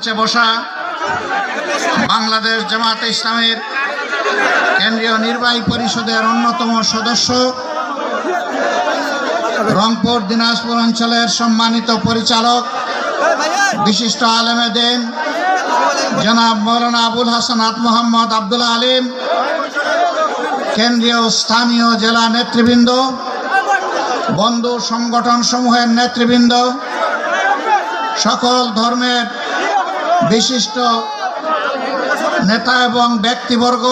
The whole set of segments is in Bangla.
মঞ্চে বসা বাংলাদেশ জামায়াতে ইসলামের কেন্দ্রীয় নির্বাহী পরিষদের অন্যতম সদস্য, রংপুর দিনাজপুর অঞ্চলের সম্মানিত পরিচালক, বিশিষ্ট আলেমে দ্বীন জনাব মৌলানা আবুল হাসানাত মোহাম্মদ আব্দুল আলিম, কেন্দ্রীয় স্থানীয় জেলা নেতৃবৃন্দ, বন্ধু সংগঠন সমূহের নেতৃবৃন্দ, সকল ধর্মের বিশিষ্ট নেতা এবং ব্যক্তিবর্গ,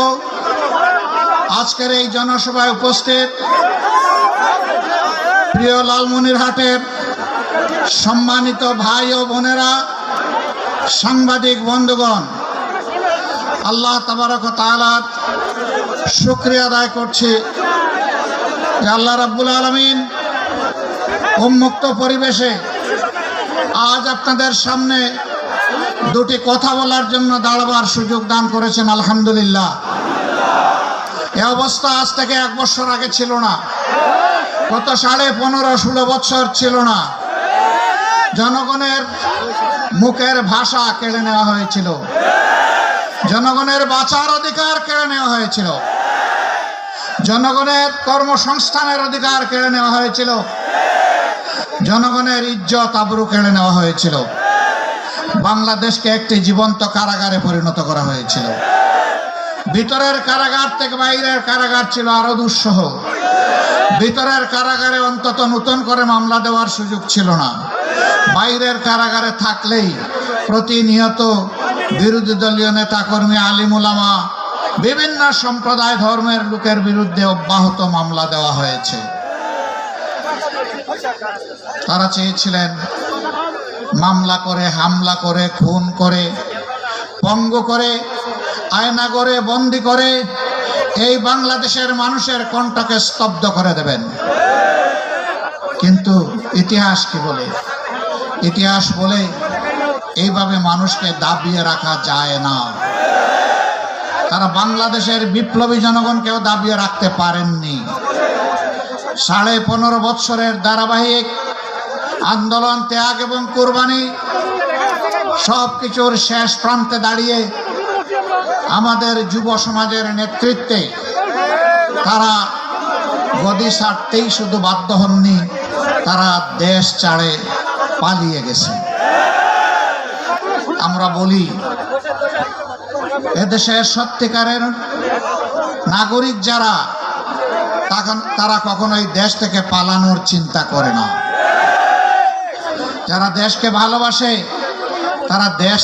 আজকের এই জনসভায় উপস্থিত প্রিয় লালমনিরহাটের সম্মানিত ভাই ও বোনেরা, সাংবাদিক বন্ধুগণ, আল্লাহ তাবারক ওয়া তাআলার শুকরিয়া আদায় করছি যে আল্লাহ রাব্বুল আলামিন উন্মুক্ত পরিবেশে আজ আপনাদের সামনে দুটি কথা বলার জন্য দাঁড়াবার সুযোগ দান করেছেন। আলহামদুলিল্লাহ। এ অবস্থা আজ থেকে 1 বছর আগে ছিল না, গত 15-16 বছর ছিল না। জনগণের মুখের ভাষা কেড়ে নেওয়া হয়েছিল, জনগণের বাঁচার অধিকার কেড়ে নেওয়া হয়েছিল, জনগণের কর্মসংস্থানের অধিকার কেড়ে নেওয়া হয়েছিল, জনগণের ইজ্জত আবরু কেড়ে নেওয়া হয়েছিল। বাংলাদেশকে একটি জীবন্ত কারাগারে পরিণত করা হয়েছিল। ভিতরের কারাগার থেকে বাইরের কারাগার ছিল আরো দুঃসহ। ভিতরের কারাগারে অন্তত নতুন করে মামলা দেওয়ার সুযোগ ছিল না। বাইরের কারাগারে থাকলেই প্রতিনিয়ত বিরোধী দলীয় নেতাকর্মী, আলিম উলামা, বিভিন্ন সম্প্রদায় ধর্মের লোকের বিরুদ্ধে অব্যাহত মামলা দেওয়া হয়েছে। তারা চেয়েছিলেন মামলা করে, হামলা করে, খুন করে, পঙ্গু করে, আয়না করে, বন্দি করে এই বাংলাদেশের মানুষের কণ্ঠকে স্তব্ধ করে দেবেন। কিন্তু ইতিহাস কি বলে? ইতিহাস বলে এইভাবে মানুষকে দাবিয়ে রাখা যায় না। তারা বাংলাদেশের বিপ্লবী জনগণকেও দাবিয়ে রাখতে পারেননি। 15.5 বছরের ধারাবাহিক আন্দোলন, ত্যাগ এবং কুরবানি সবকিছুর শেষ প্রান্তে দাঁড়িয়ে আমাদের যুব সমাজের নেতৃত্বে তারা গদি ছাড়তেই শুধু বাধ্য হননি, তারা দেশ ছাড়ে পালিয়ে গেছে। আমরা বলি এদেশের সত্যিকারের নাগরিক যারা, তারা কখনোই দেশ থেকে পালানোর চিন্তা করে না। যারা দেশকে ভালোবাসে তারা দেশ